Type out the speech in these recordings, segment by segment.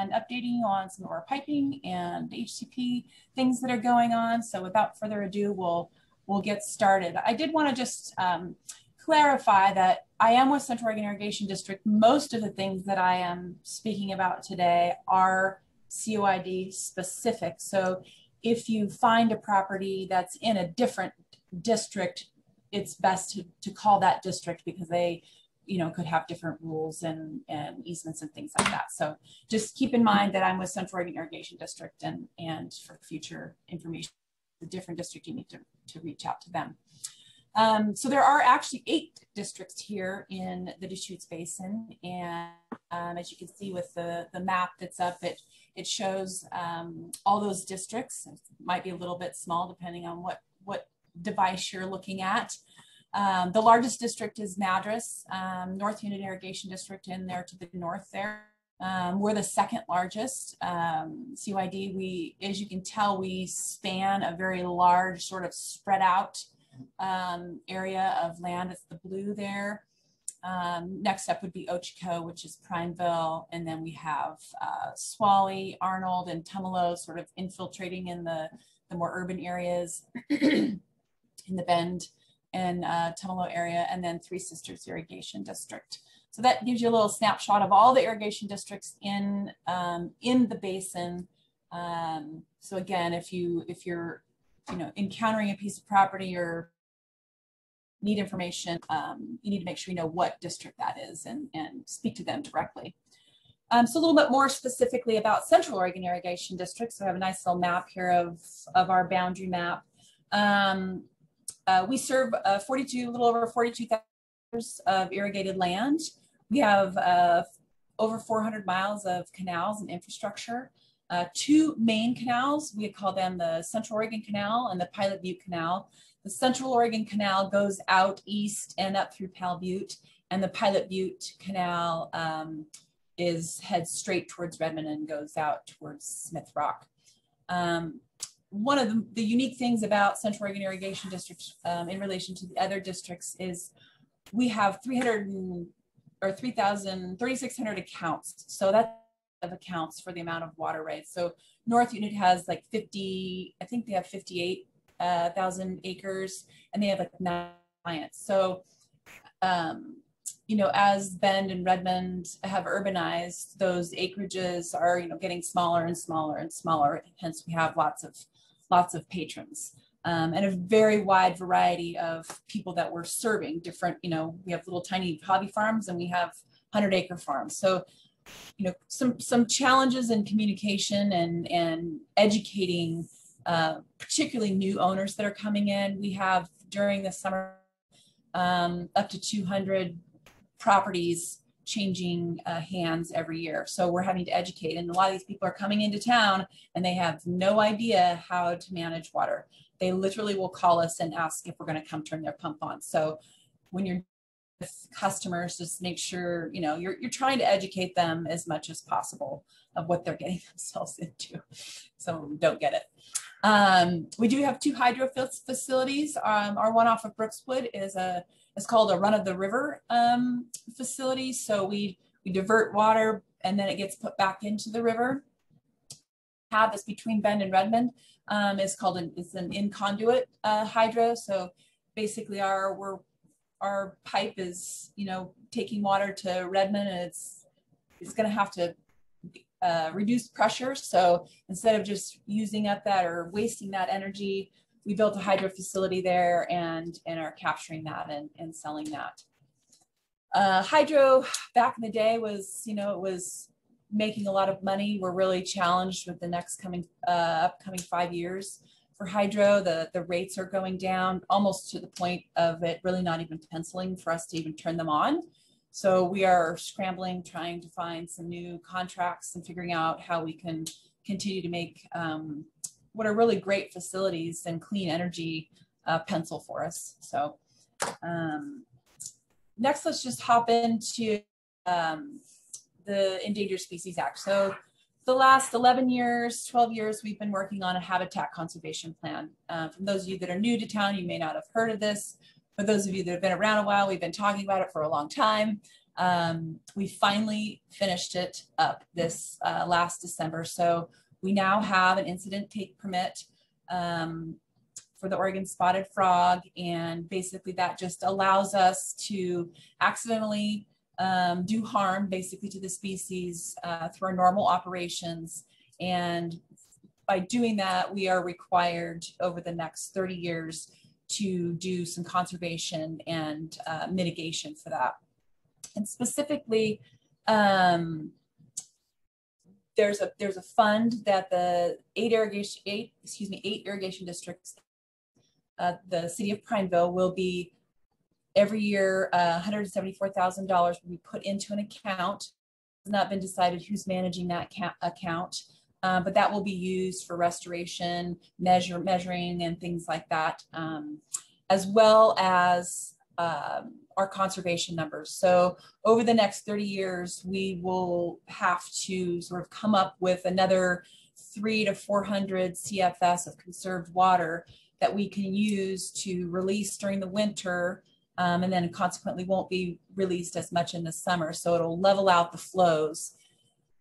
and updating you on some of our piping and HCP things that are going on. So without further ado, we'll get started. I did want to just clarify that I am with Central Oregon Irrigation District. Most of the things that I am speaking about today are COID specific. So if you find a property that's in a different district, it's best to call that district because they could have different rules and easements and things like that. So just keep in mind that I'm with Central Oregon Irrigation District, and for future information, the different district, you need to reach out to them. So there are actually 8 districts here in the Deschutes Basin. And as you can see with the map that's up, it shows all those districts. It might be a little bit small depending on what device you're looking at. The largest district is Madras, North Unit Irrigation District in there to the north there. We're the second largest COID. As you can tell, we span a very large sort of spread out area of land. It's the blue there. Next up would be Ochico, which is Prineville. And then we have Swally, Arnold, and Tumalo sort of infiltrating in the more urban areas in the Bend and Tumalo area, and then Three Sisters Irrigation District. So that gives you a little snapshot of all the irrigation districts in the basin. So again, if you're encountering a piece of property or need information, you need to make sure you know what district that is and speak to them directly. So a little bit more specifically about Central Oregon Irrigation District. So I have a nice little map here of our boundary map. We serve a little over 42,000 acres of irrigated land. We have over 400 miles of canals and infrastructure. 2 main canals, we call them the Central Oregon Canal and the Pilot Butte Canal. The Central Oregon Canal goes out east and up through Pal Butte, and the Pilot Butte Canal heads straight towards Redmond and goes out towards Smith Rock. One of the unique things about Central Oregon Irrigation District in relation to the other districts is we have 3,600 accounts. So that's of accounts for the amount of water rights. So North Unit has like 50, I think they have 58,000 acres, and they have like 9 clients. So, as Bend and Redmond have urbanized, those acreages are, getting smaller and smaller and smaller. Hence, we have lots of patrons and a very wide variety of people that we're serving. Different, we have little tiny hobby farms and we have 100-acre farms. So, some challenges in communication and educating, particularly new owners that are coming in. We have during the summer up to 200 properties changing hands every year. So we're having to educate, and a lot of these people are coming into town and they have no idea how to manage water. They literally will call us and ask if we're going to come turn their pump on. So when you're with customers, just make sure you're trying to educate them as much as possible of what they're getting themselves into. So don't get it. We do have 2 hydro facilities. Our one off of Brookswood is called a run of the river facility. So we divert water and then it gets put back into the river. Have this between Bend and Redmond is called it's an in conduit hydro. So basically our pipe is taking water to Redmond, and it's going to have to reduce pressure. So instead of just using up that or wasting that energy, we built a hydro facility there and are capturing that and selling that. Hydro back in the day was, it was making a lot of money. We're really challenged with the next upcoming 5 years. For hydro, the rates are going down almost to the point of it really not even penciling for us to even turn them on. So we are scrambling, trying to find some new contracts and figuring out how we can continue to make what are really great facilities and clean energy pencil for us. So next, let's just hop into the Endangered Species Act. So the last 11 years, 12 years, we've been working on a habitat conservation plan. For those of you that are new to town, you may not have heard of this. For those of you that have been around a while, we've been talking about it for a long time. We finally finished it up this last December. So we now have an incident take permit for the Oregon spotted frog. And basically that just allows us to accidentally do harm basically to the species through our normal operations. And by doing that, we are required over the next 30 years to do some conservation and mitigation for that. And specifically, there's a fund that the eight irrigation districts, the city of Prineville will be every year, $174,000 will be put into an account. It's not been decided who's managing that account, but that will be used for restoration, measuring and things like that, as well as our conservation numbers. So over the next 30 years, we will have to sort of come up with another 300 to 400 CFS of conserved water that we can use to release during the winter, and then consequently won't be released as much in the summer. So it'll level out the flows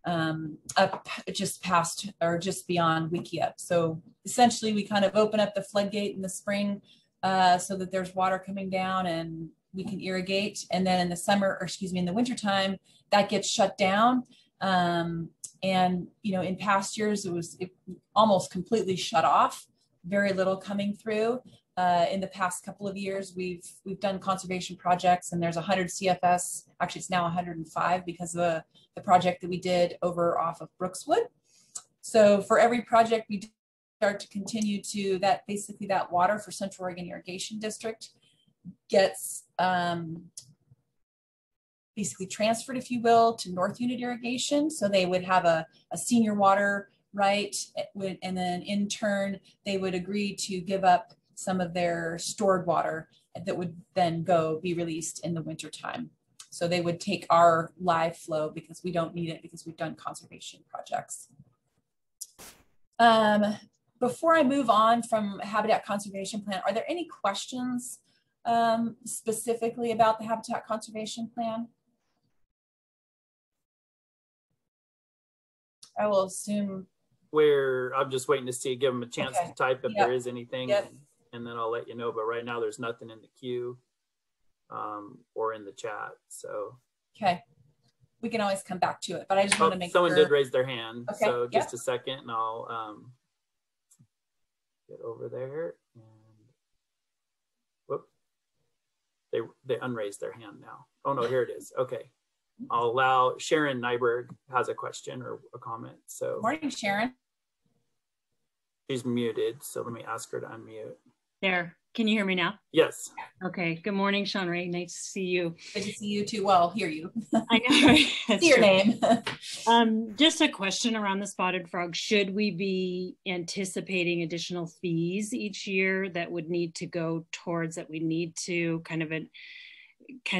up just past or just beyond Wikiup. So essentially we kind of open up the floodgate in the spring so that there's water coming down and we can irrigate. And then in the summer, or excuse me, in the wintertime, that gets shut down. And, you know, in past years, it almost completely shut off, very little coming through. In the past couple of years, we've done conservation projects, and there's 100 CFS. Actually, it's now 105 because of the project that we did over off of Brookswood. So for every project we start to continue to that, basically that water for Central Oregon Irrigation District gets basically transferred, if you will, to North Unit Irrigation. So they would have a senior water right, and then in turn, they would agree to give up some of their stored water that would then be released in the winter time. So they would take our live flow because we don't need it because we've done conservation projects. Before I move on from Habitat Conservation Plan, are there any questions specifically about the Habitat Conservation Plan? I will assume. I'm just waiting to see, give them a chance to type if there is anything. And then I'll let you know, but right now there's nothing in the queue or in the chat, so. Okay, we can always come back to it, but I just want to make sure. Someone did raise their hand, okay. So just a second and I'll get over there. And whoop, they unraised their hand now. Oh no, here it is, okay. I'll allow, Sharon Nyberg has a question or a comment, so. Morning, Sharon. She's muted, so let me ask her to unmute. There, can you hear me now? Yes. Okay, good morning, Sean Ray, nice to see you. Good to see you too, well, hear you. I know, right? See your name. Just a question around the spotted frog. Should we be anticipating additional fees each year that would need to go towards, that we need to kind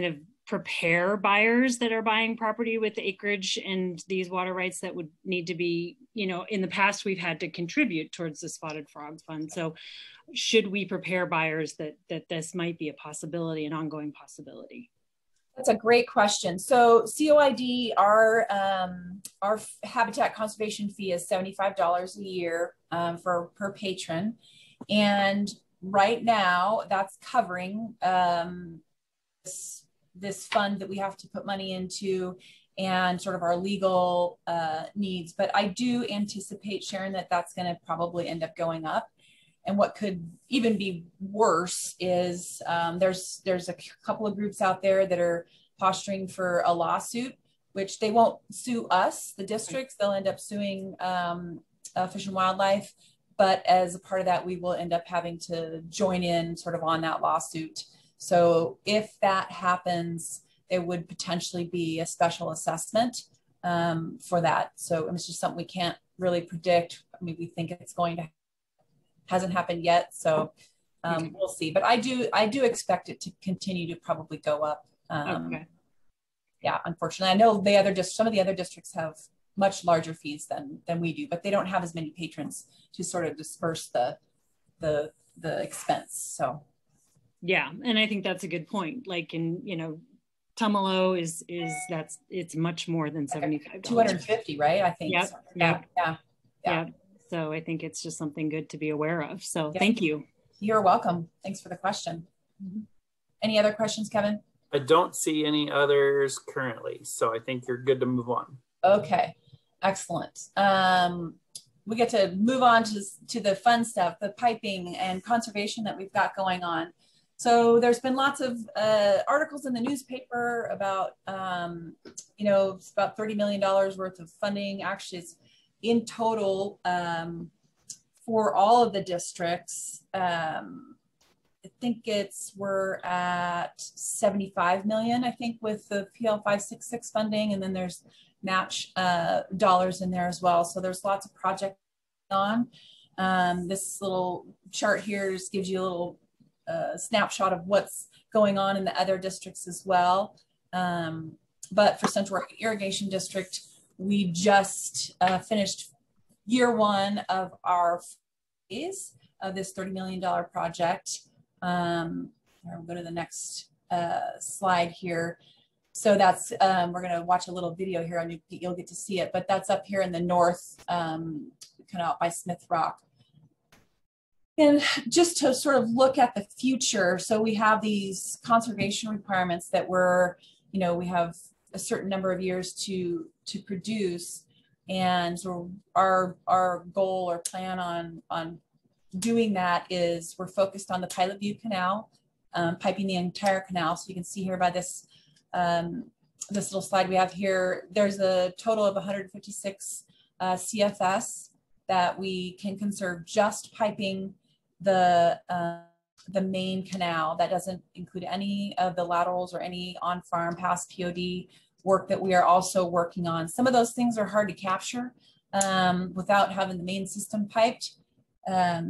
of prepare buyers that are buying property with acreage and these water rights that would need to be, you know, in the past we've had to contribute towards the spotted frog fund. So should we prepare buyers that this might be a possibility, an ongoing possibility? That's a great question. So COID, our habitat conservation fee is $75 a year per patron. And right now that's covering this fund that we have to put money into and sort of our legal needs. But I do anticipate, Sharon, that that's going to probably end up going up. And what could even be worse is there's a couple of groups out there that are posturing for a lawsuit, which they won't sue us, the districts. They'll end up suing Fish and Wildlife. But as a part of that, we will end up having to join in sort of on that lawsuit. So if that happens, there would potentially be a special assessment for that. So it's just something we can't really predict. I mean, we think it's going to, hasn't happened yet. So we'll see. But I do expect it to continue to probably go up. Okay. Yeah, unfortunately, I know some of the other districts have much larger fees than we do, but they don't have as many patrons to sort of disperse the expense. So. Yeah, and I think that's a good point. Like, in, you know, Tumalo is it's much more than $75. 250, right? I think. Yep. So, Yep. yeah. Yeah. So I think it's just something good to be aware of. So yep. Thank you. You're welcome. Thanks for the question. Mm-hmm. Any other questions, Kevin? I don't see any others currently, so I think you're good to move on. Okay, excellent. We get to move on to the fun stuff, the piping and conservation that we've got going on. So there's been lots of articles in the newspaper about, you know, it's about $30 million worth of funding. Actually, it's in total for all of the districts. I think we're at 75 million, I think, with the PL 566 funding, and then there's match dollars in there as well. So there's lots of projects on. This little chart here just gives you a little snapshot of what's going on in the other districts as well. But for Central Oregon Irrigation District, we just finished year one of our phase of this $30 million project. We'll go to the next slide here. So that's, we're going to watch a little video here and you'll get to see it, but that's up here in the north, kind of out by Smith Rock. And just to sort of look at the future, so we have these conservation requirements that we're, you know, we have a certain number of years to produce, and so our goal or plan on doing that is we're focused on the Pilot View Canal, piping the entire canal. So you can see here by this this little slide we have here, there's a total of 156 CFS that we can conserve just piping the main canal. That doesn't include any of the laterals or any on-farm past POD work that we are also working on. Some of those things are hard to capture without having the main system piped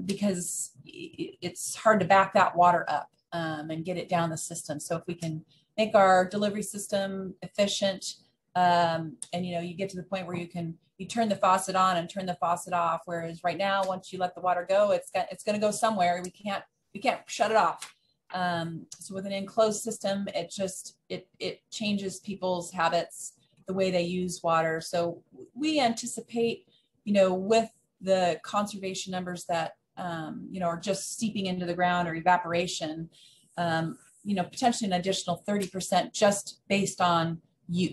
because it's hard to back that water up and get it down the system. So if we can make our delivery system efficient, and you know, you get to the point where you turn the faucet on and turn the faucet off, whereas right now, once you let the water go, it's going to go somewhere. We can't shut it off. So with an enclosed system, it changes people's habits, the way they use water. So we anticipate, you know, with the conservation numbers that you know, are just seeping into the ground or evaporation, you know, potentially an additional 30% just based on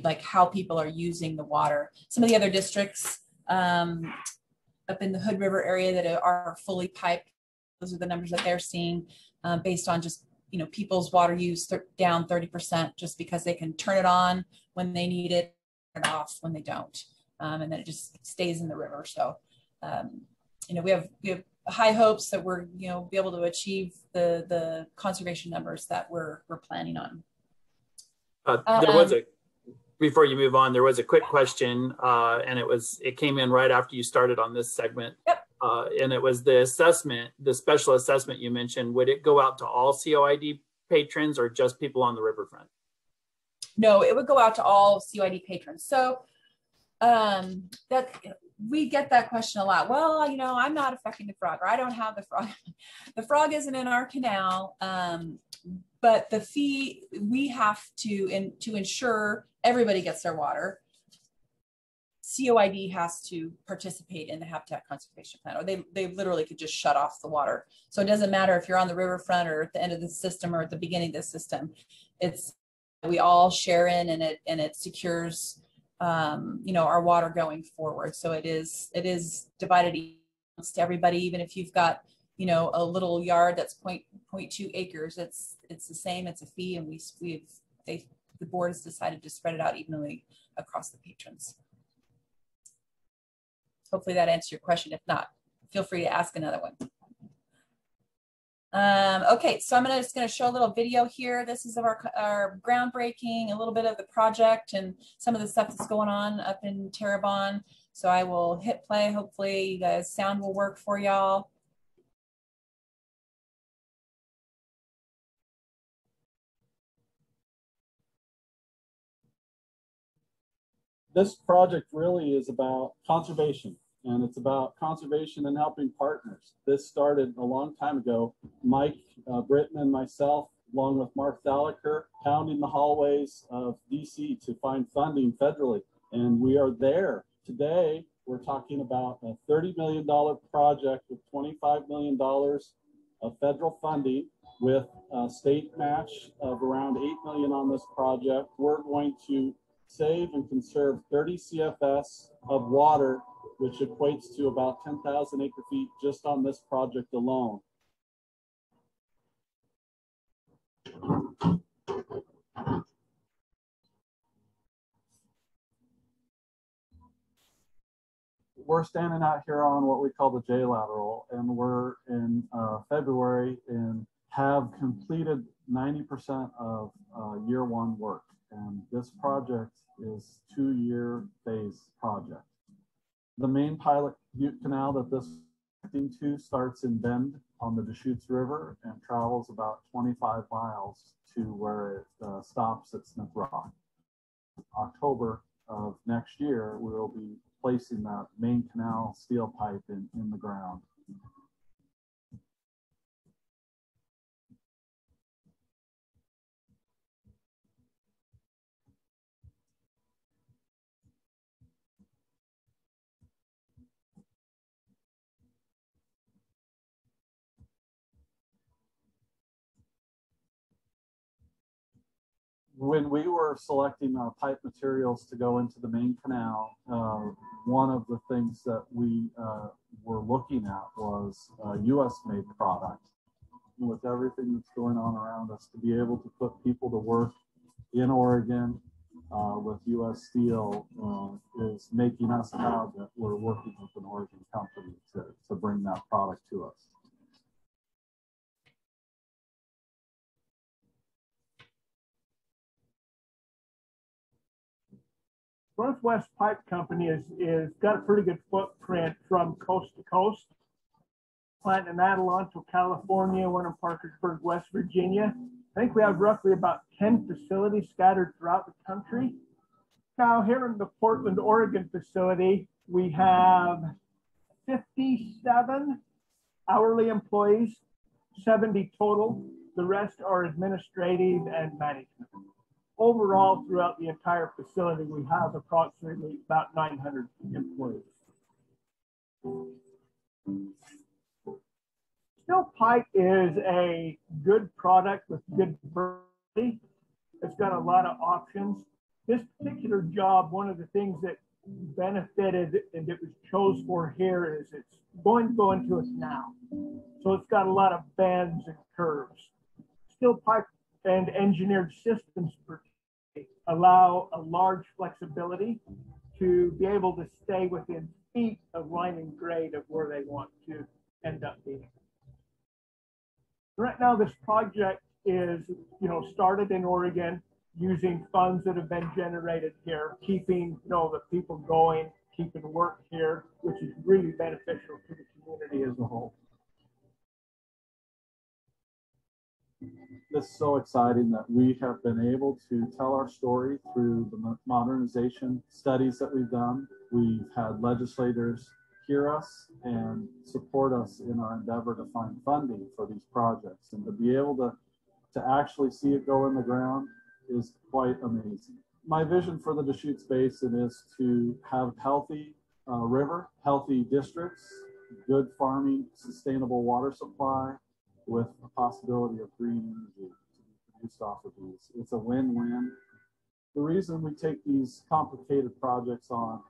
like how people are using the water. Some of the other districts up in the Hood River area that are fully piped, those are the numbers that they're seeing based on just, you know, people's water use down 30% just because they can turn it on when they need it, turn it off when they don't, and then it just stays in the river. So, you know, we have high hopes that we're, you know, be able to achieve the conservation numbers that we're planning on. There was before you move on, there was a quick question, and it came in right after you started on this segment. Yep. And it was the assessment, the special assessment you mentioned. Would it go out to all COID patrons or just people on the riverfront? No, it would go out to all COID patrons. So that we get that question a lot. Well, you know, I'm not affecting the frog, or I don't have the frog. The frog isn't in our canal, but the fee we have to ensure everybody gets their water. COID has to participate in the habitat conservation plan, or they literally could just shut off the water. So it doesn't matter if you're on the riverfront or at the end of the system or at the beginning of the system. We all share in, and it secures you know, our water going forward. So it is divided amongst everybody, even if you've got, you know, a little yard that's 0.2 acres, it's the same, it's a fee, and the board has decided to spread it out evenly across the patrons. Hopefully that answers your question. If not, feel free to ask another one. Okay, so I'm just going to show a little video here. This is of our groundbreaking, a little bit of the project and some of the stuff that's going on up in Terrebonne. So I will hit play. Hopefully the sound will work for y'all. This project really is about conservation, and it's about conservation and helping partners. This started a long time ago. Mike Britton and myself along with Mark Thalacker, pounding the hallways of DC to find funding federally. And we are there. Today, we're talking about a $30 million project with $25 million of federal funding with a state match of around $8 million on this project. We're going to save and conserve 30 CFS of water, which equates to about 10,000 acre feet just on this project alone. We're standing out here on what we call the J lateral, and we're in February and have completed 90% of year one work. And this project is 2-year phase project. The main pilot Butte Canal that this to starts in Bend on the Deschutes River and travels about 25 miles to where it stops at Smith Rock. October of next year, we will be placing that main canal steel pipe in the ground. When we were selecting pipe materials to go into the main canal, one of the things that we were looking at was a US made product. With everything that's going on around us, to be able to put people to work in Oregon with US steel is making us proud that we're working with an Oregon company to bring that product to us. Northwest Pipe Company is got a pretty good footprint from coast to coast. Plant in Adelanto, California, one in Parkersburg, West Virginia. I think we have roughly about 10 facilities scattered throughout the country. Now here in the Portland, Oregon facility, we have 57 hourly employees, 70 total. The rest are administrative and management. Overall, throughout the entire facility, we have approximately about 900 employees. Steel pipe is a good product with good variety. It's got a lot of options. This particular job, one of the things that benefited and it was chose for here is it's going to go into a canal. So it's got a lot of bends and curves. Steel pipe and engineered systems allow a large flexibility to be able to stay within feet of line and grade of where they want to end up being. Right now, this project is, started in Oregon using funds that have been generated here, keeping, the people going, keeping work here, which is really beneficial to the community as a whole. It's so exciting that we have been able to tell our story through the modernization studies that we've done. We've had legislators hear us and support us in our endeavor to find funding for these projects. And to be able to actually see it go in the ground is quite amazing. My vision for the Deschutes Basin is to have healthy river, healthy districts, good farming, sustainable water supply, with a possibility of green energy to be produced off of these. It's a win-win. The reason we take these complicated projects on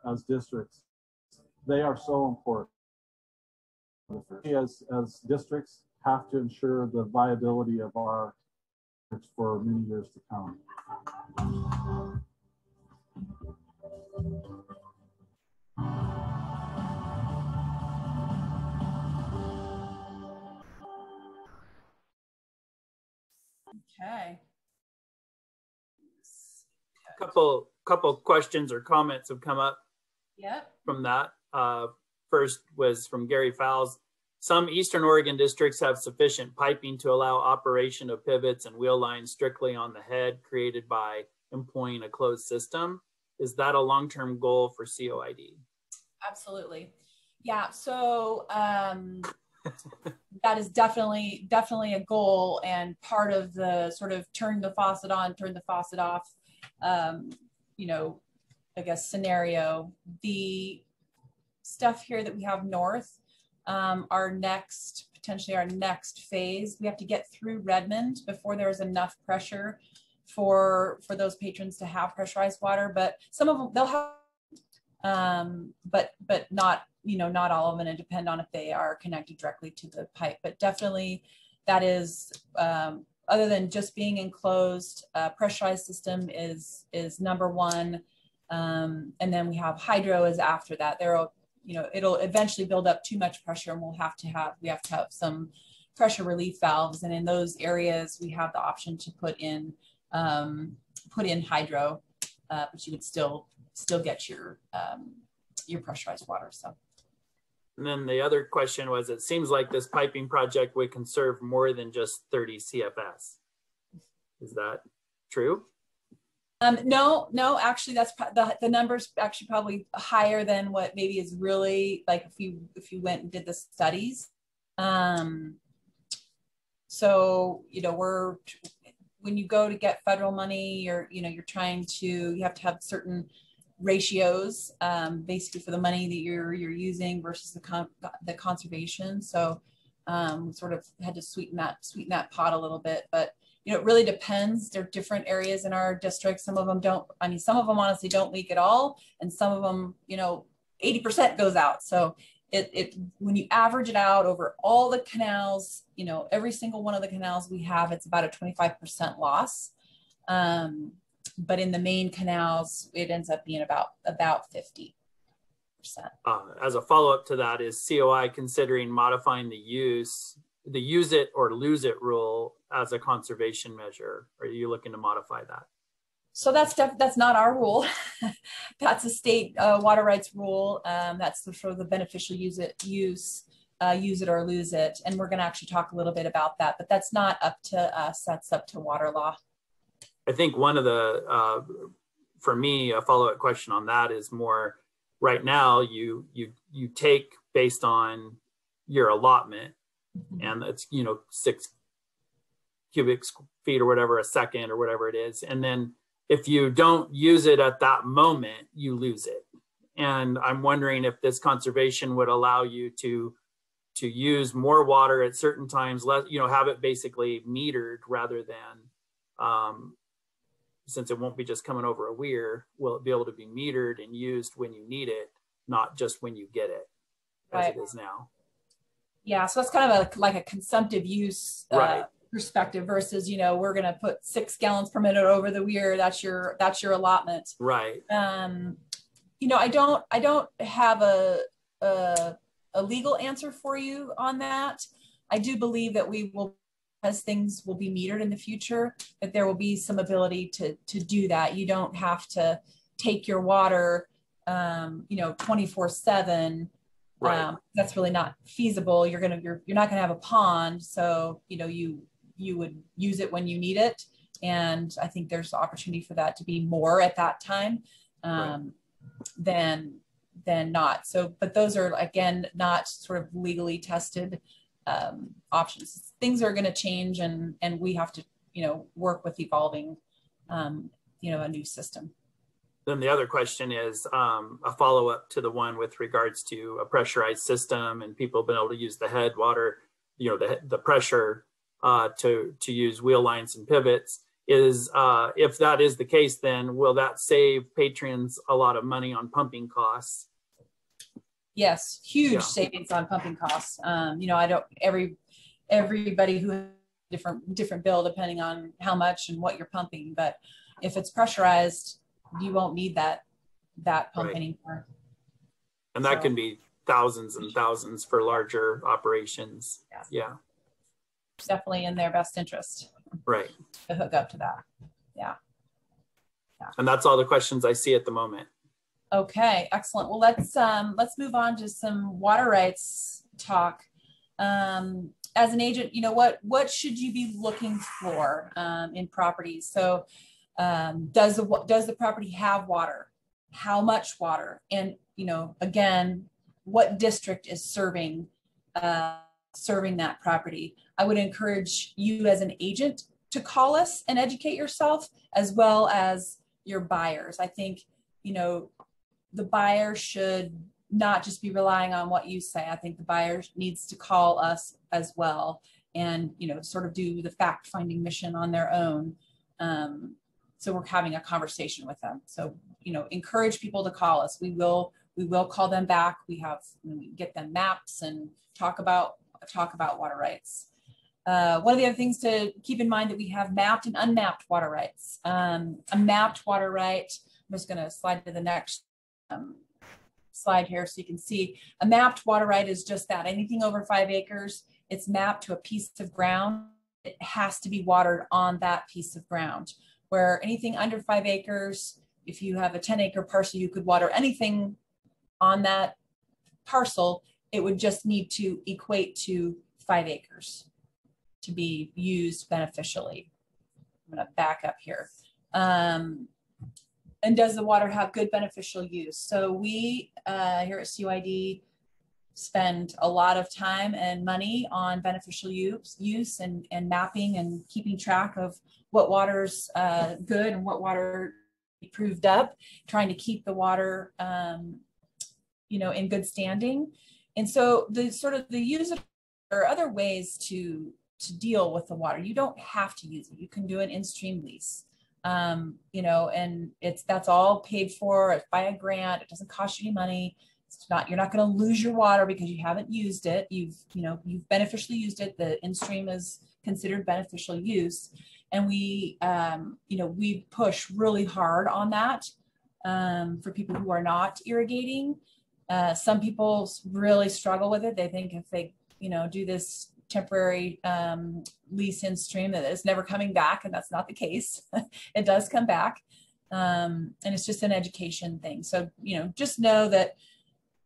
as districts, they are so important. We as districts have to ensure the viability of our districts for many years to come. Okay. Couple questions or comments have come up. Yep. From that. First was from Gary Fowles. Some Eastern Oregon districts have sufficient piping to allow operation of pivots and wheel lines strictly on the head created by employing a closed system. Is that a long-term goal for COID? Absolutely. Yeah. So that is definitely a goal and part of the sort of turn the faucet on, turn the faucet off, you know, I guess scenario. The stuff here that we have north, potentially our next phase, we have to get through Redmond before there's enough pressure for those patrons to have pressurized water. But some of them they'll have, but not, you know, not all of them, and depend on if they are connected directly to the pipe. But definitely that is, other than just being enclosed, pressurized system is number one. And then we have hydro is after that. There'll, you know, it'll eventually build up too much pressure, and we have to have some pressure relief valves. And in those areas, we have the option to put in hydro, but you would still get your pressurized water. So. And then the other question was, it seems like this piping project would conserve more than just 30 CFS. Is that true? No, actually that's the number's actually probably higher than what maybe is really, like, if you went and did the studies. So, you know, when you go to get federal money, you have to have certain ratios, basically for the money that you're using versus the conservation. So sort of had to sweeten that pot a little bit, but you know, it really depends. There are different areas in our district. Some of them don't, I mean, some of them honestly don't leak at all. And some of them, you know, 80% goes out. So when you average it out over all the canals, you know, every single one of the canals we have, it's about a 25% loss. But in the main canals, it ends up being about 50%. As a follow-up to that, is COI considering modifying the use it or lose it rule as a conservation measure? Are you looking to modify that? So that's not our rule. That's a state water rights rule. That's for the beneficial use it or lose it. And we're going to actually talk a little bit about that, but that's not up to us. That's up to water law. I think one of the, for me, a follow-up question on that is more, right now you take based on your allotment, and it's, you know, 6 cubic feet or whatever a second or whatever it is. And then if you don't use it at that moment, you lose it. And I'm wondering if this conservation would allow you to use more water at certain times, less, you know, have it basically metered rather than, since it won't be just coming over a weir, will it be able to be metered and used when you need it, not just when you get it, as right. It is now. Yeah, so it's kind of like a consumptive use perspective versus, you know, we're going to put 6 gallons per minute over the weir. That's your allotment. Right. You know, I don't have a legal answer for you on that. I do believe that we will, as things will be metered in the future, that there will be some ability to do that. You don't have to take your water, you know, 24/7. Right. That's really not feasible. You're not gonna have a pond, so you know you would use it when you need it, and I think there's opportunity for that to be more at that time than not. So, but those are again not sort of legally tested options. Things are going to change, and we have to, you know, work with evolving, you know, a new system. Then the other question is a follow-up to the one with regards to a pressurized system and people being able to use the head water, you know, the pressure to use wheel lines and pivots. Is if that is the case, then will that save patrons a lot of money on pumping costs? Yes, huge savings on pumping costs. You know, everybody who has different bill depending on how much and what you're pumping, but if it's pressurized, you won't need that pump anymore. And that can be thousands and thousands for larger operations. Yeah. Definitely in their best interest. Right. To hook up to that. Yeah. And that's all the questions I see at the moment. Okay, excellent. Well, let's move on to some water rights talk. As an agent, you know, what should you be looking for in properties? So does the property have water? How much water? And, you know, again, what district is serving serving that property. I would encourage you as an agent to call us and educate yourself, as well as your buyers. I think, you know, the buyer should not just be relying on what you say. I think the buyer needs to call us as well and, you know, sort of do the fact-finding mission on their own. So we're having a conversation with them. So, you know, encourage people to call us. We will call them back. We get them maps and talk about water rights. One of the other things to keep in mind that we have mapped and unmapped water rights. A mapped water right, I'm just going to slide to the next slide here so you can see. A mapped water right is just that. Anything over 5 acres, it's mapped to a piece of ground. It has to be watered on that piece of ground. Where anything under 5 acres, if you have a 10-acre parcel, you could water anything on that parcel. It would just need to equate to 5 acres to be used beneficially. I'm going to back up here. And does the water have good beneficial use? So we here at CYD spend a lot of time and money on beneficial use and mapping and keeping track of what water's good and what water proved up, trying to keep the water you know, in good standing. And so the sort of the use of, or other ways to deal with the water. You don't have to use it. You can do an in-stream lease. You know, and that's all paid for by a grant. It doesn't cost you any money. You're not going to lose your water because you haven't used it. You've beneficially used it. The in-stream is considered beneficial use. And we, you know, we push really hard on that for people who are not irrigating. Some people really struggle with it. They think if they, you know, do this temporary lease in stream that is never coming back, and that's not the case. It does come back, and it's just an education thing. So, you know, just know that,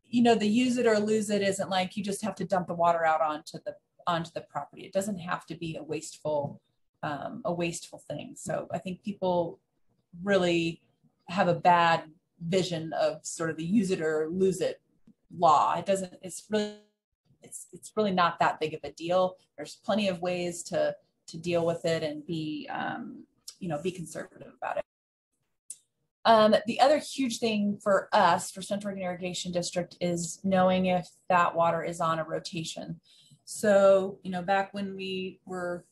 you know, the use it or lose it isn't like you just have to dump the water out onto the property. It doesn't have to be a wasteful thing. So I think people really have a bad vision of sort of the use it or lose it law. It's really not that big of a deal. There's plenty of ways to deal with it and be, you know, be conservative about it. The other huge thing for us, for Central Oregon Irrigation District, is knowing if that water is on a rotation. So, you know, back when we were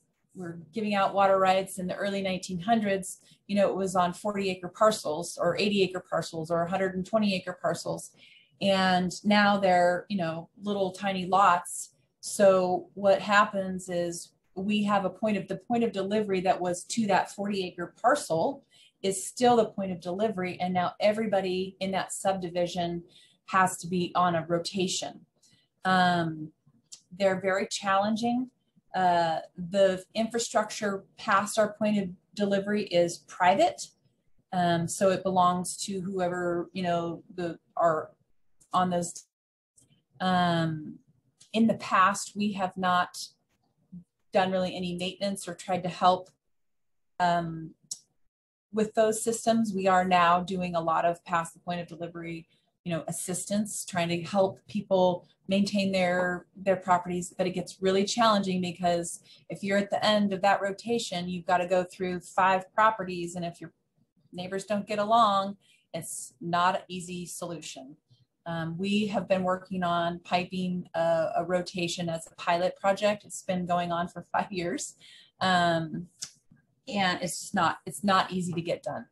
giving out water rights in the early 1900s, you know, it was on 40-acre parcels or 80-acre parcels or 120-acre parcels. And now they're, you know, little tiny lots. So what happens is we have the point of delivery that was to that 40-acre parcel is still the point of delivery. And now everybody in that subdivision has to be on a rotation. They're very challenging. The infrastructure past our point of delivery is private. So it belongs to whoever, you know, are on those. In the past, we have not done really any maintenance or tried to help with those systems. We are now doing a lot of past the point of delivery, you know, assistance, trying to help people maintain their properties. But it gets really challenging because if you're at the end of that rotation, you've got to go through 5 properties. And if your neighbors don't get along, it's not an easy solution. We have been working on piping a rotation as a pilot project. It's been going on for 5 years. And it's not easy to get done.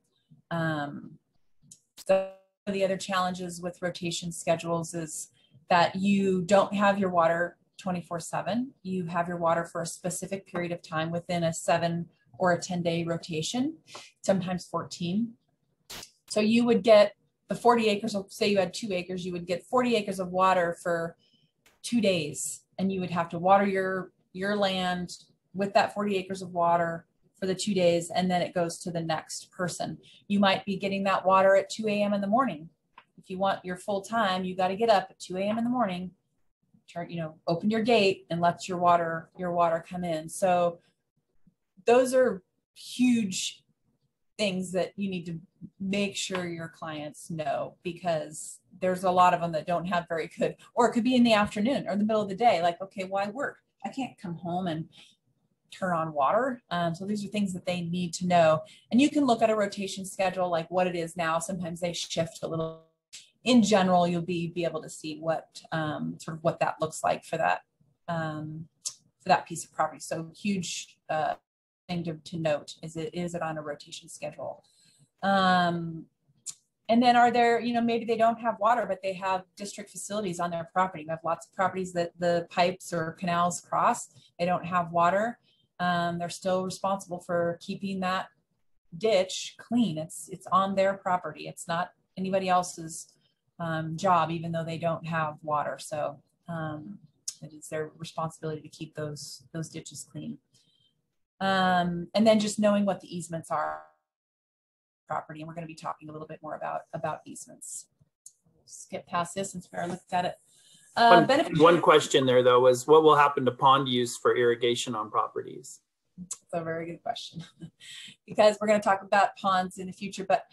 So the other challenges with rotation schedules is that you don't have your water 24/7. You have your water for a specific period of time within a 7 or a 10-day rotation, sometimes 14. So you would get the 40 acres, say you had 2 acres, you would get 40 acres of water for 2 days, and you would have to water your land with that 40 acres of water for the 2 days, and then it goes to the next person. You might be getting that water at 2 a.m. in the morning. If you want your full time, you got to get up at 2 a.m. in the morning, open your gate and let your water come in. So those are huge things that you need to make sure your clients know, because there's a lot of them that don't have very good, or it could be in the afternoon or the middle of the day. Like, okay, why work? I can't come home and turn on water. So these are things that they need to know. And you can look at a rotation schedule, like what it is now. Sometimes they shift a little. In general, you'll be able to see what sort of what that looks like for that piece of property. So huge thing to note is it on a rotation schedule. And then are there, maybe they don't have water, but they have district facilities on their property. We have lots of properties that the pipes or canals cross. They don't have water. They're still responsible for keeping that ditch clean. It's on their property. It's not anybody else's job, even though they don't have water. So it is their responsibility to keep those ditches clean. And then just knowing what the easements are property, and we're going to be talking a little bit more about easements. We'll skip past this since we already looked at it. One question there though was, what will happen to pond use for irrigation on properties? That's a very good question, because we're going to talk about ponds in the future, but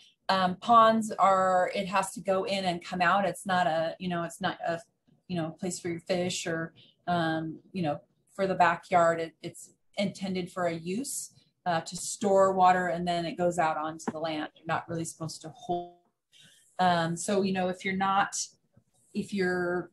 ponds are, it has to go in and come out. It's not a, it's not a, place for your fish or, for the backyard. It's intended for a use to store water, and then it goes out onto the land. You're not really supposed to hold. So, if you're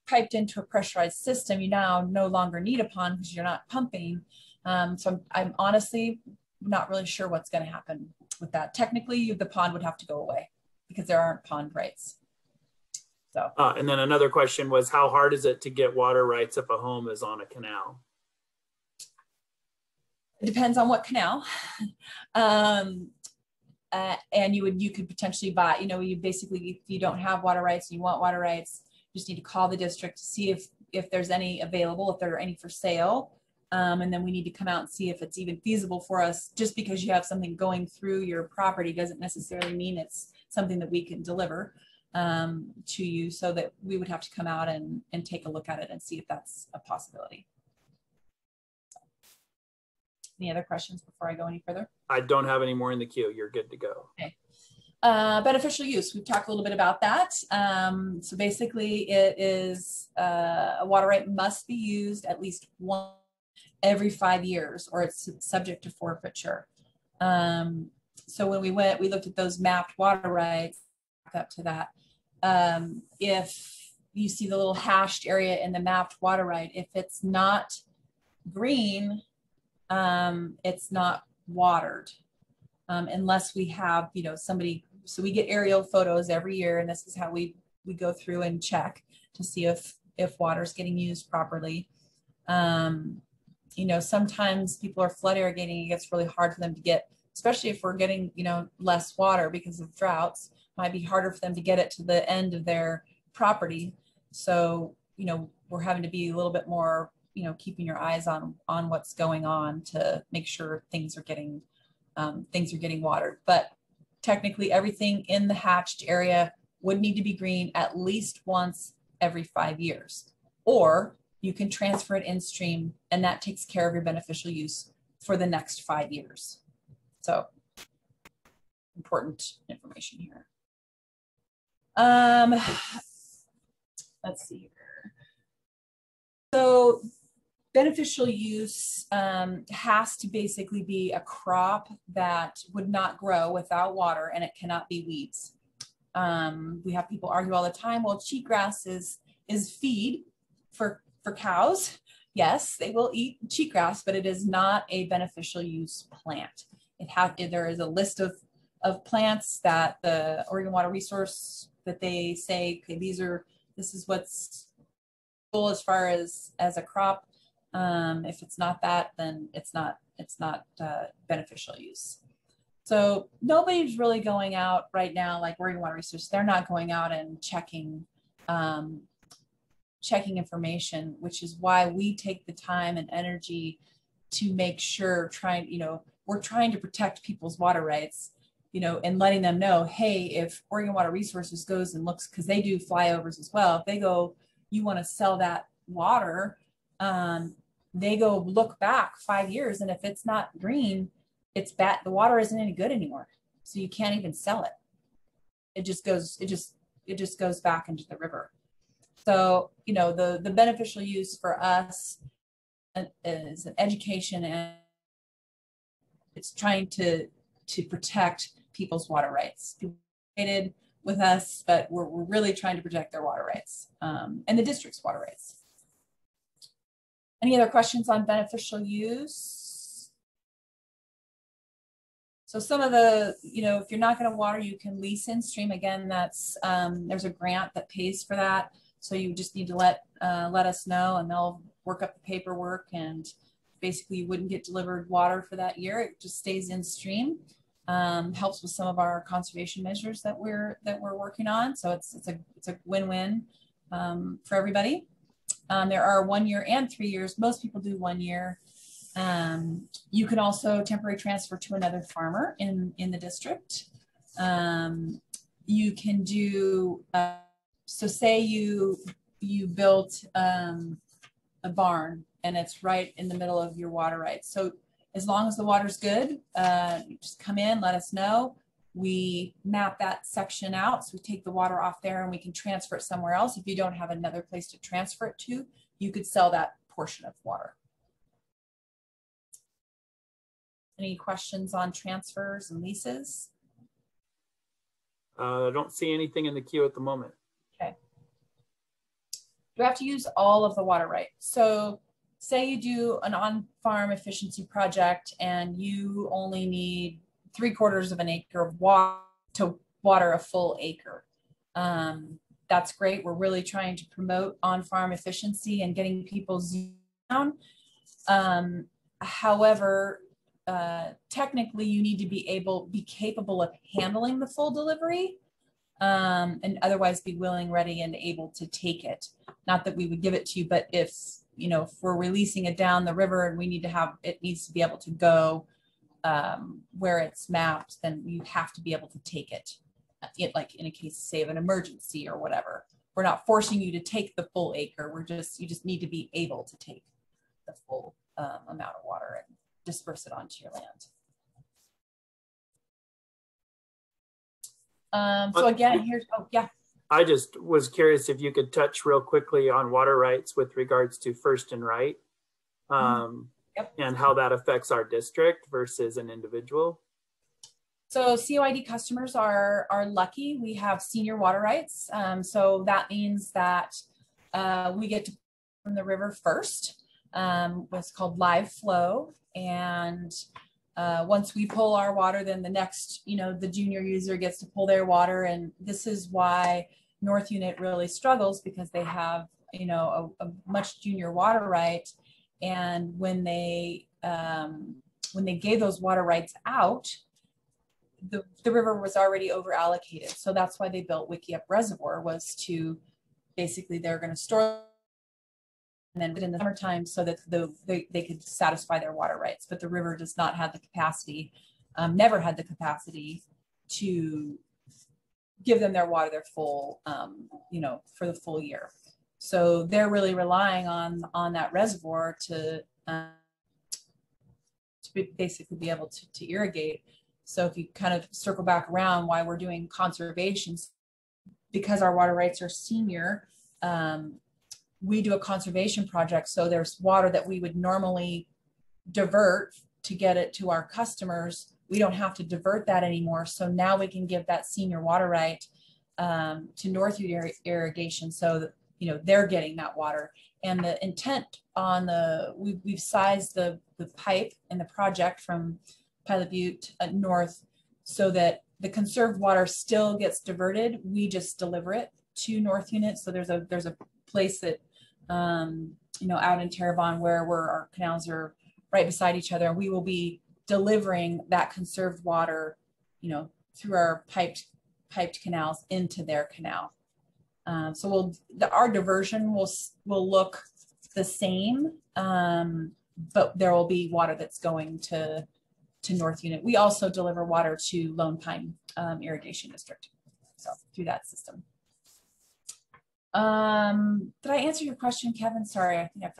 piped into a pressurized system, you now no longer need a pond because you're not pumping. So I'm honestly not really sure what's going to happen with that. Technically, the pond would have to go away because there aren't pond rights. So. And then another question was, how hard is it to get water rights if a home is on a canal? It depends on what canal. And you could potentially buy, you basically, if you don't have water rights and you want water rights, you just need to call the district to see if there's any available, if there are any for sale. And then we need to come out and see if it's even feasible for us. Just because you have something going through your property doesn't necessarily mean it's something that we can deliver to you, so that we would have to come out and take a look at it and see if that's a possibility. Any other questions before I go any further? I don't have any more in the queue. You're good to go. Okay. Beneficial use. We've talked a little bit about that. So basically it is a water right must be used at least once every 5 years, or it's subject to forfeiture. So when we looked at those mapped water rights, back up to that. If you see the little hashed area in the mapped water right, if it's not green, it's not watered, unless we have, somebody, so we get aerial photos every year, and this is how we go through and check to see if water's getting used properly. Sometimes people are flood irrigating. It gets really hard for them to get, especially if we're getting, less water because of droughts. It might be harder for them to get it to the end of their property. So, we're having to be a little bit more, keeping your eyes on what's going on to make sure things are getting watered. But technically everything in the hatched area would need to be green at least once every 5 years, or you can transfer it in stream, and that takes care of your beneficial use for the next 5 years. So important information here. Let's see here. So beneficial use has to basically be a crop that would not grow without water, and it cannot be weeds. We have people argue all the time, well, cheatgrass is feed for cows. Yes, they will eat cheatgrass, but it is not a beneficial use plant. There is a list of plants that the Oregon Water Resource, that they say, okay, this is what's cool as far as a crop. If it's not that, then it's not beneficial use. So nobody's really going out right now, like Oregon Water Resource, they're not going out and checking information, which is why we take the time and energy to make sure we're trying to protect people's water rights, and letting them know, hey, if Oregon Water Resources goes and looks, because they do flyovers as well, if they go, you want to sell that water, they go look back 5 years, and if it's not green, it's bad. The water isn't any good anymore. So you can't even sell it. It just goes back into the river. So, you know, the beneficial use for us is an education, and it's trying to protect people's water rights. People with us, but we're really trying to protect their water rights and the district's water rights. Any other questions on beneficial use? So some of the, you know, if you're not going to water, you can lease in stream. Again, that's there's a grant that pays for that. So you just need to let us know, and they'll work up the paperwork, and basically you wouldn't get delivered water for that year. It just stays in stream. Helps with some of our conservation measures that we're working on. So it's a win-win for everybody. There are 1 year and 3 years. Most people do 1 year. You can also temporary transfer to another farmer in the district. You can do, so say you built a barn and it's right in the middle of your water rights. So as long as the water's good, you just come in, let us know. We map that section out. So we take the water off there and we can transfer it somewhere else. If you don't have another place to transfer it to, you could sell that portion of water. Any questions on transfers and leases? I don't see anything in the queue at the moment. Okay. You have to use all of the water rights. So say you do an on-farm efficiency project and you only need 3/4 of an acre of water to water a full acre. That's great. We're really trying to promote on-farm efficiency and getting people down. However, technically you need to be capable of handling the full delivery, and otherwise be willing, ready, and able to take it. Not that we would give it to you, but if, you know, if we're releasing it down the river and we need to have, it needs to be able to go where it's mapped, then you have to be able to take it. Like in a case, say, of an emergency or whatever. We're not forcing you to take the full acre. You just need to be able to take the full amount of water and disperse it onto your land. So again, here's, oh yeah. I just was curious if you could touch real quickly on water rights with regards to first and right, Yep. and how that affects our district versus an individual. So COID customers are lucky. We have senior water rights. So that means that we get to from the river first. What's called live flow. And once we pull our water, then the next, you know, the junior user gets to pull their water. And this is why North Unit really struggles, because they have, you know, a much junior water right. And when they gave those water rights out, the river was already over allocated. So that's why they built Wickiup Reservoir, was to basically, they're going to store and then in the summertime so that they could satisfy their water rights. But the river does not have the capacity, never had the capacity to give them their water, their full, you know, for the full year. So they're really relying on that reservoir to basically be able to irrigate. So if you kind of circle back around why we're doing conservation, because our water rights are senior, we do a conservation project. So there's water that we would normally divert to get it to our customers. We don't have to divert that anymore. So now we can give that senior water right to North Unit Irrigation, so that, you know, they're getting that water. And the intent on we've sized the pipe and the project from Pilot Butte north so that the conserved water still gets diverted. We just deliver it to North Unit. So there's a place that, you know, out in Terrebonne where our canals are right beside each other. We will be delivering that conserved water, you know, through our piped canals into their canal. So our diversion will look the same, but there will be water that's going to North Unit. We also deliver water to Lone Pine Irrigation District, so through that system. Did I answer your question, Kevin? Sorry, I think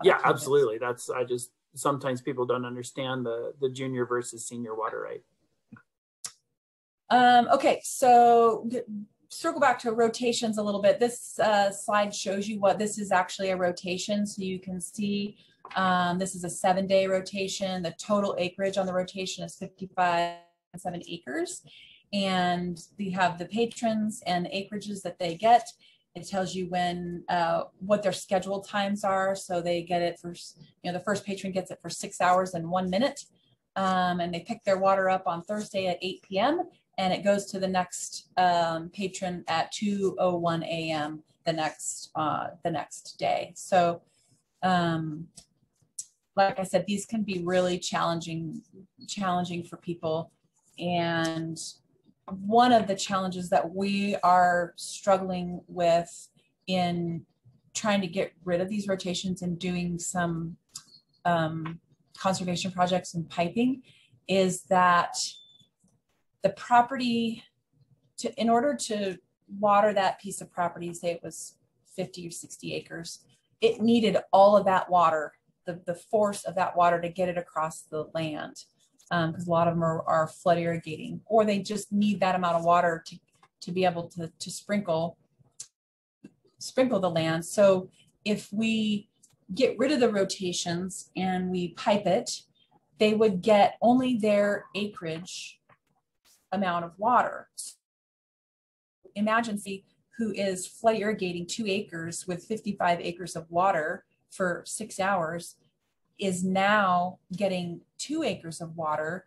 yeah, absolutely. I just sometimes people don't understand the junior versus senior water right. Okay, so circle back to rotations a little bit. This slide shows you what this is actually a rotation. So you can see this is a 7-day rotation. The total acreage on the rotation is 55.7 acres. And we have the patrons and the acreages that they get. It tells you when, what their scheduled times are. So they get it for, the first patron gets it for 6 hours and 1 minute. And they pick their water up on Thursday at 8 p.m. and it goes to the next patron at 2:01 a.m. the next day. So, like I said, these can be really challenging for people. And one of the challenges that we are struggling with in trying to get rid of these rotations and doing some conservation projects and piping is that the property, in order to water that piece of property, say it was 50 or 60 acres, it needed all of that water, the force of that water to get it across the land. Because a lot of them are flood irrigating, or they just need that amount of water to be able to sprinkle the land. So if we get rid of the rotations and we pipe it, they would get only their acreage amount of water. Imagine who is flood irrigating 2 acres with 55 acres of water for 6 hours is now getting 2 acres of water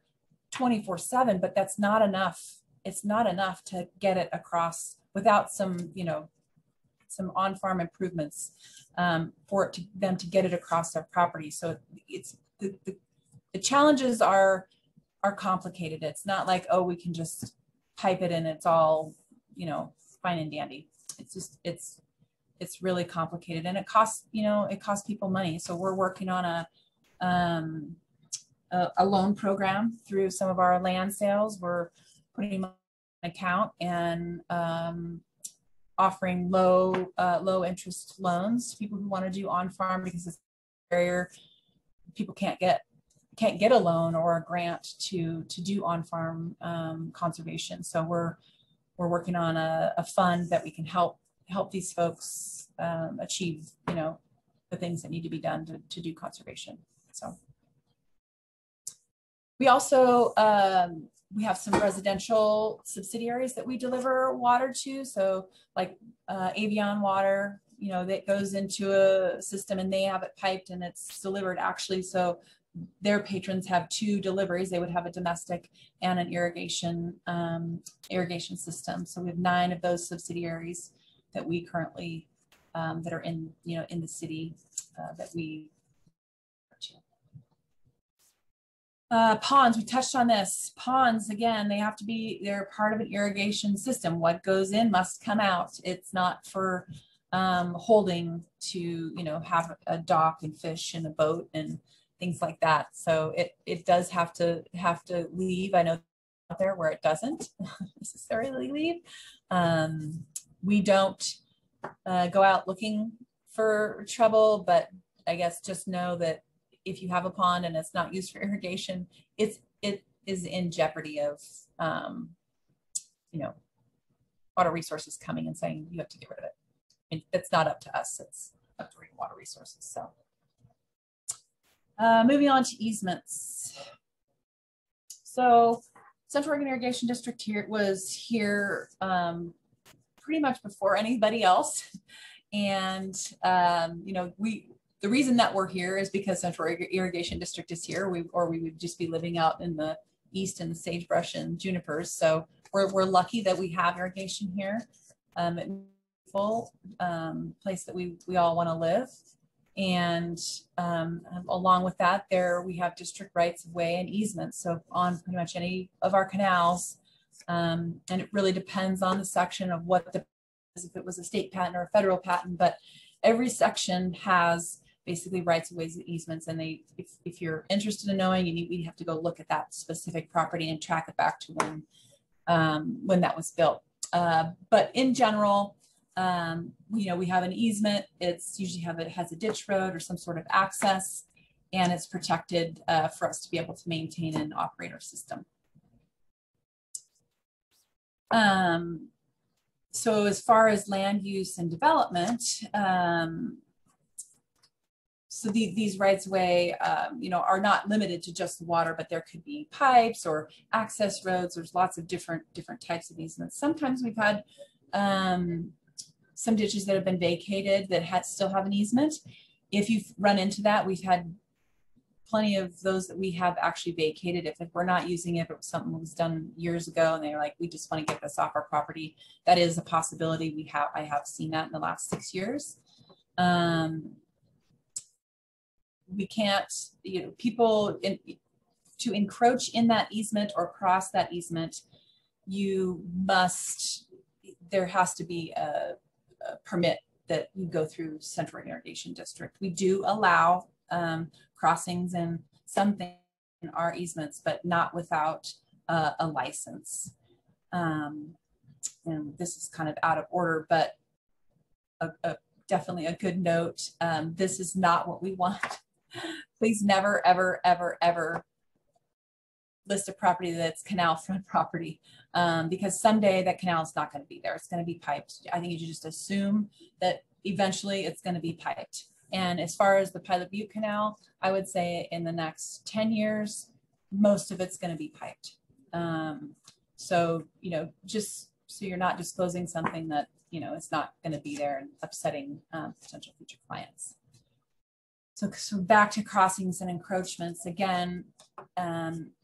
24/7, but that's not enough. It's not enough to get it across without some, some on-farm improvements for them to get it across their property. So it's the challenges are complicated. It's not like, oh, we can just pipe it and it's all, fine and dandy. It's just, it's really complicated, and it costs people money. So we're working on a loan program through some of our land sales. We're putting them on an account and offering low interest loans to people who want to do on farm, because it's a barrier. People can't get a loan or a grant to do on farm conservation. So we're working on a fund that we can help these folks achieve the things that need to be done to do conservation. So we also we have some residential subsidiaries that we deliver water to. So like Avion Water, that goes into a system and they have it piped and it's delivered actually. So their patrons have 2 deliveries. They would have a domestic and an irrigation system. So we have 9 of those subsidiaries that we currently that are in in the city that we. Ponds, we touched on this. Ponds, again, they're part of an irrigation system. What goes in must come out. It's not for holding to, have a dock and fish and a boat and things like that. So it does have to leave. I know out there where it doesn't necessarily leave. We don't go out looking for trouble, but I guess just know that if you have a pond and it's not used for irrigation, it is in jeopardy of, water resources coming and saying you have to get rid of it. I mean, it's not up to us; it's up to water resources. So, moving on to easements. So, Central Oregon Irrigation District was here pretty much before anybody else, and the reason that we're here is because Central Irrigation District is here. We would just be living out in the east in the sagebrush and junipers. So we're lucky that we have irrigation here. Full place that we all want to live. And along with that, we have district rights of way and easements. So on pretty much any of our canals, and it really depends on the section of if it was a state patent or a federal patent, but every section has basically rights of ways and easements. And if you're interested in knowing, we have to go look at that specific property and track it back to when that was built. But in general, we have an easement. It's usually has a ditch road or some sort of access. and it's protected for us to be able to maintain and operate our system. So as far as land use and development, so these rights of way, you know, are not limited to just the water, but there could be pipes or access roads. There's lots of different types of easements. Sometimes we've had some ditches that have been vacated that still have an easement. If you've run into that, we've had plenty of those that we have actually vacated. If we're not using it, if it was something that was done years ago and they're like, we just want to get this off our property, that is a possibility. I have seen that in the last 6 years. We can't, you know, people to encroach in that easement or cross that easement, there has to be a permit that you go through Central Irrigation District. We do allow crossings and something in our easements, but not without a license. And this is kind of out of order, but definitely a good note. This is not what we want. Please never, ever, ever, ever list a property that's canal front property, because someday that canal is not going to be there. It's going to be piped. I think you should just assume that eventually it's going to be piped. And as far as the Pilot Butte Canal, I would say in the next 10 years, most of it's going to be piped. So, you know, just so you're not disclosing something that, you know, it's not going to be there and upsetting potential future clients. So back to crossings and encroachments again.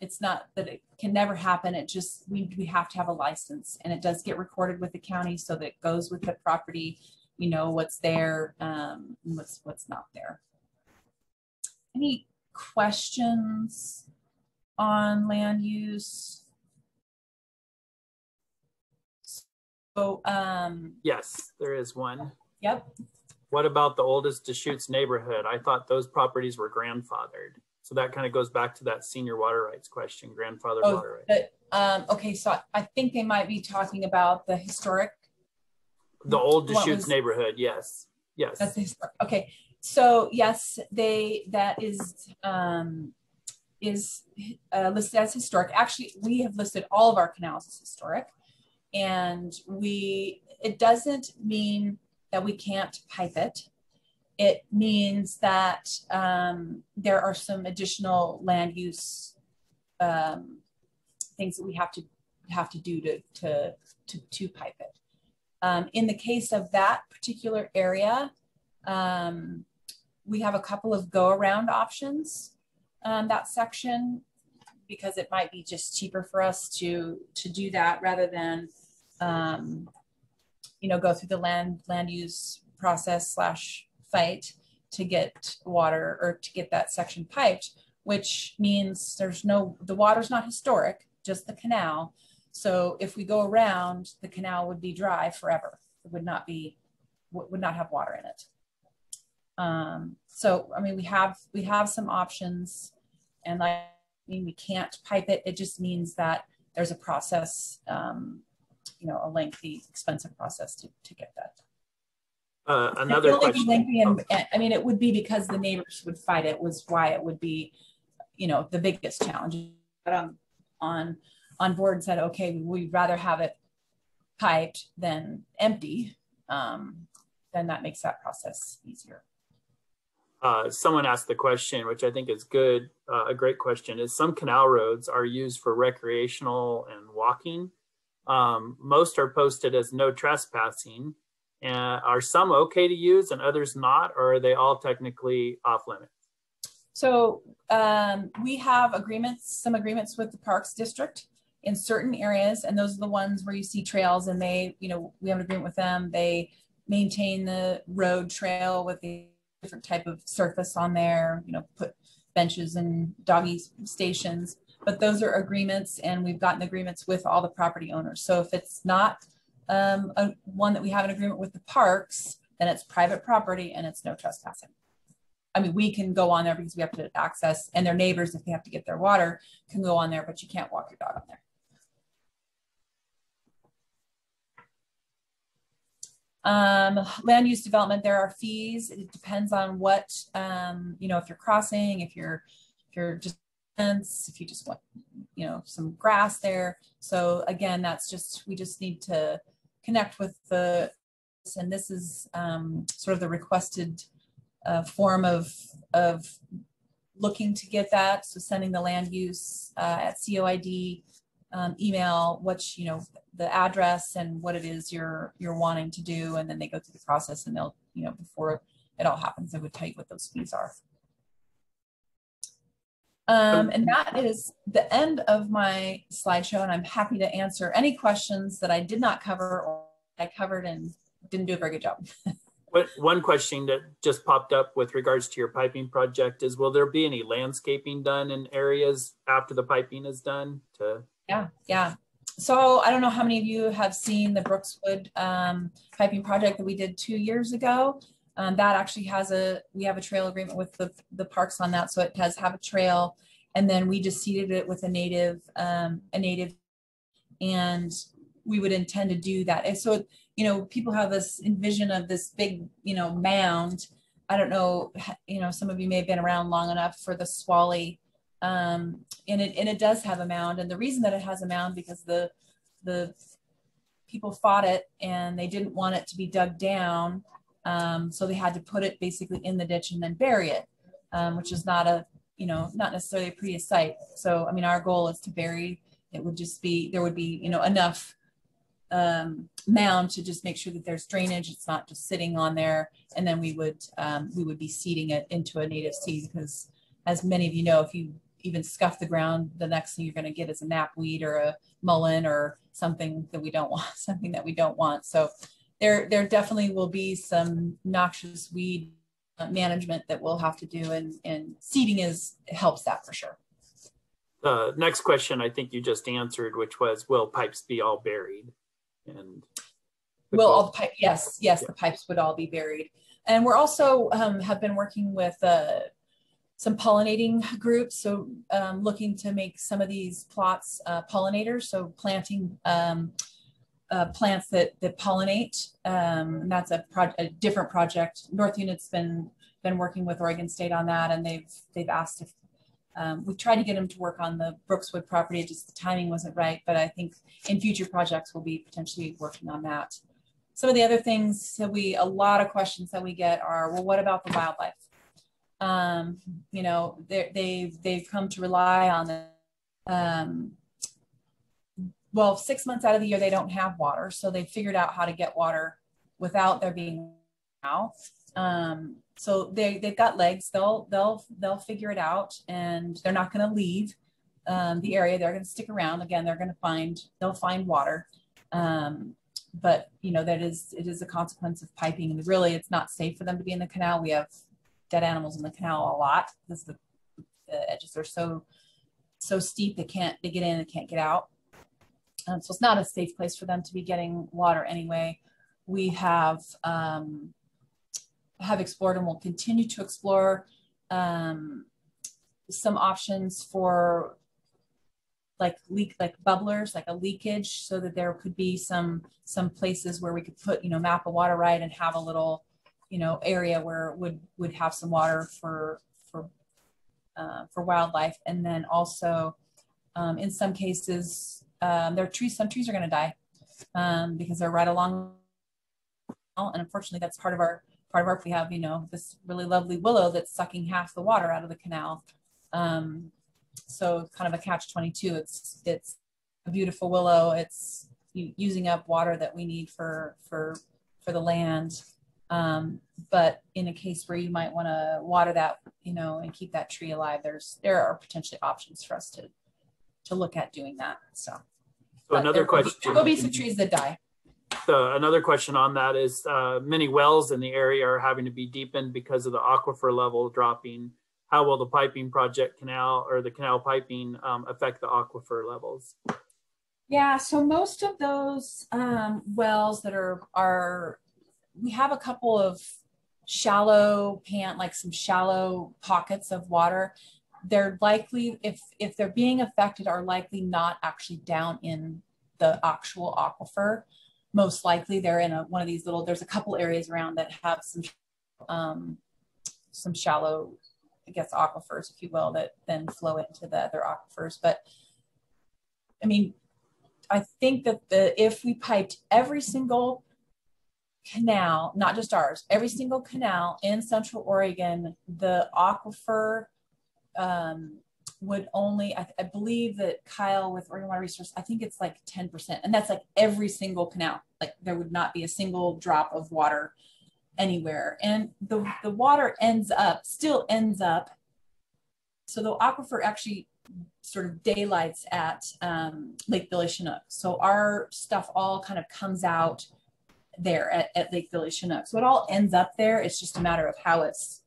It's not that it can never happen. It just, we have to have a license, and it does get recorded with the county so that it goes with the property. You know what's there, and what's not there. Any questions on land use? So yes, there is one. Yep. What about the oldest Deschutes neighborhood? I thought those properties were grandfathered. So that kind of goes back to that senior water rights question, grandfathered water rights. But, okay, so I think they might be talking about the historic. The old Deschutes neighborhood, yes. Yes. That's the historic. Okay, so yes, that is listed as historic. Actually, we have listed all of our canals as historic, and it doesn't mean that we can't pipe it. It means that there are some additional land use things that we have to do to pipe it. In the case of that particular area, we have a couple of go-around options, that section, because it might be just cheaper for us to do that rather than you know, go through the land use process / fight to get water or to get that section piped, which means the water's not historic, just the canal. So if we go around, the canal would be dry forever. It would not have water in it. So, I mean, we have some options, and we can't pipe it. It just means that there's a process, you know, a lengthy, expensive process to get that. Another question. Lengthy, and I mean, it would be because the neighbors would fight it, was why it would be, you know, the biggest challenge. But on board and said, okay, we'd rather have it piped than empty. Then that makes that process easier. Someone asked the question, which I think is good, a great question, is some canal roads are used for recreational and walking. Most are posted as no trespassing. Are some okay to use and others not, or are they all technically off limits? So we have some agreements with the Parks District in certain areas, and those are the ones where you see trails, and they, you know, we have an agreement with them. They maintain the road trail with the different type of surface on there, you know, put benches and doggy stations. But those are agreements, and we've gotten agreements with all the property owners. So if it's not one that we have an agreement with the parks, then it's private property and it's no trespassing. I mean, we can go on there because we have to access, and their neighbors, if they have to get their water, can go on there, but you can't walk your dog on there. Land use development, there are fees. It depends on what, you know, if you're crossing, if you're just, if you just want, you know, some grass there. So again, that's just, we just need to connect with the, and this is sort of the requested form of looking to get that. So sending the land use at COID email, which, you know, the address and what it is you're wanting to do, and then they go through the process, and they'll, you know, before it all happens, they would tell you what those fees are. And that is the end of my slideshow, and I'm happy to answer any questions that I did not cover or I covered and didn't do a very good job. One question that just popped up with regards to your piping project is, will there be any landscaping done in areas after the piping is done? Yeah. So I don't know how many of you have seen the Brookswood piping project that we did 2 years ago. That actually has we have a trail agreement with the parks on that. So it does have a trail, and then we just seeded it with a native, and we would intend to do that. And so, you know, people have this envision of this big, you know, mound. I don't know, you know, some of you may have been around long enough for the Swally, and it does have a mound. And the reason that it has a mound, because the people fought it and they didn't want it to be dug down. So they had to put it basically in the ditch and then bury it, which is not a, you know, not necessarily a pretty sight. So, I mean, our goal is to bury, it would just be, there would be, you know, enough mound to just make sure that there's drainage. It's not just sitting on there. And then we would be seeding it into a native seed, because as many of you know, if you even scuff the ground, the next thing you're going to get is a knapweed or a mullein or something that we don't want, So there definitely will be some noxious weed management that we'll have to do, and seeding helps that for sure. Next question, I think you just answered, which was, will pipes be all buried? And yes, yeah. The pipes would all be buried. And we're also have been working with some pollinating groups. So looking to make some of these plots pollinators. So planting plants that pollinate. And that's a different project. North Unit's been working with Oregon State on that, and they've asked if we tried to get them to work on the Brookswood property. Just the timing wasn't right, but I think in future projects we'll be potentially working on that. Some of the other things that a lot of questions that we get are, well, what about the wildlife? You know, they've come to rely on it. Well, 6 months out of the year they don't have water, so they figured out how to get water without there being now. So they've got legs. They'll figure it out, and they're not going to leave the area. They're going to stick around. Again, they'll find water. But you know, it is a consequence of piping, and really it's not safe for them to be in the canal. We have dead animals in the canal a lot because the edges are so steep they get in and can't get out. So it's not a safe place for them to be getting water anyway. We have explored and will continue to explore some options for like bubblers, like a leakage, so that there could be some places where we could put, you know, map a water right and have a little, you know, area where it would have some water for wildlife. And then also in some cases some trees are going to die because they're right along, and unfortunately that's part of our we have, you know, this really lovely willow that's sucking half the water out of the canal. So kind of a catch-22. It's a beautiful willow. It's using up water that we need for the land. But in a case where you might want to water that, you know, and keep that tree alive, there are potentially options for us to look at doing that. So another question. There will be some trees that die. So another question on that is, many wells in the area are having to be deepened because of the aquifer level dropping. How will the piping project the canal piping affect the aquifer levels? Yeah, so most of those wells that we have a couple of shallow some shallow pockets of water. They're likely, if they're being affected, are likely not actually down in the actual aquifer. most likely they're in one of these little, there's a couple areas around that have some shallow, I guess, aquifers, if you will, that then flow into the other aquifers. But I mean, I think that if we piped every single canal, not just ours, every single canal in Central Oregon, the aquifer would only, I believe that Kyle with Oregon Water Resource, I think it's like 10%. And that's like every single canal. Like there would not be a single drop of water anywhere. And the water still ends up. So the aquifer actually sort of daylights at Lake Billy Chinook. So our stuff all kind of comes out there at Lake Billy Chinook. So it all ends up there. It's just a matter of how it's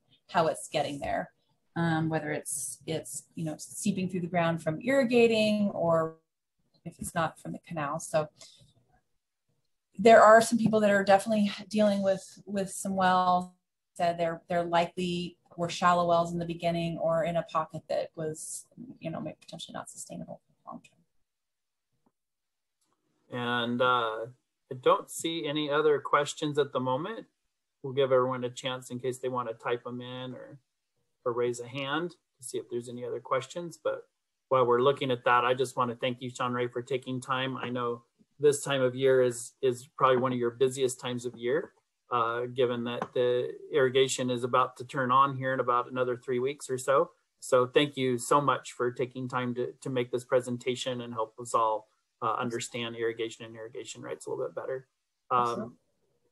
getting there. Whether it's seeping through the ground from irrigating, or if it's not from the canal. So there are some people that are definitely dealing with some wells that they're likely were shallow wells in the beginning, or in a pocket that was maybe potentially not sustainable long term. And I don't see any other questions at the moment. We'll give everyone a chance in case they want to type them in or raise a hand to see if there's any other questions. But while we're looking at that, I just want to thank you, Sean-Rae, for taking time. I know this time of year is probably one of your busiest times of year, given that the irrigation is about to turn on here in about another 3 weeks or so. So thank you so much for taking time to make this presentation and help us all understand irrigation and irrigation rights a little bit better.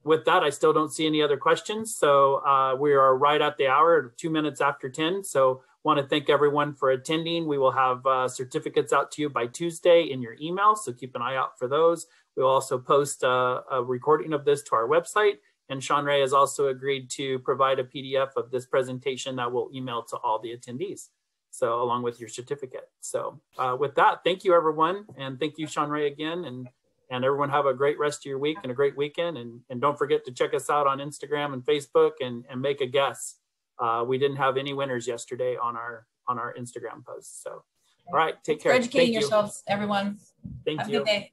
With that, I still don't see any other questions. So we are right at the hour, 2 minutes after 10. So want to thank everyone for attending. We will have certificates out to you by Tuesday in your email. So keep an eye out for those. We'll also post a recording of this to our website. And Sean-Rae has also agreed to provide a PDF of this presentation that we'll email to all the attendees. So along with your certificate. So with that, thank you, everyone. And thank you, Sean-Rae, again. And everyone have a great rest of your week and a great weekend. And don't forget to check us out on Instagram and Facebook and make a guess. We didn't have any winners yesterday on our Instagram post. So, all right, take care. Thanks for educating yourselves, everyone. Thank you. Have a good day.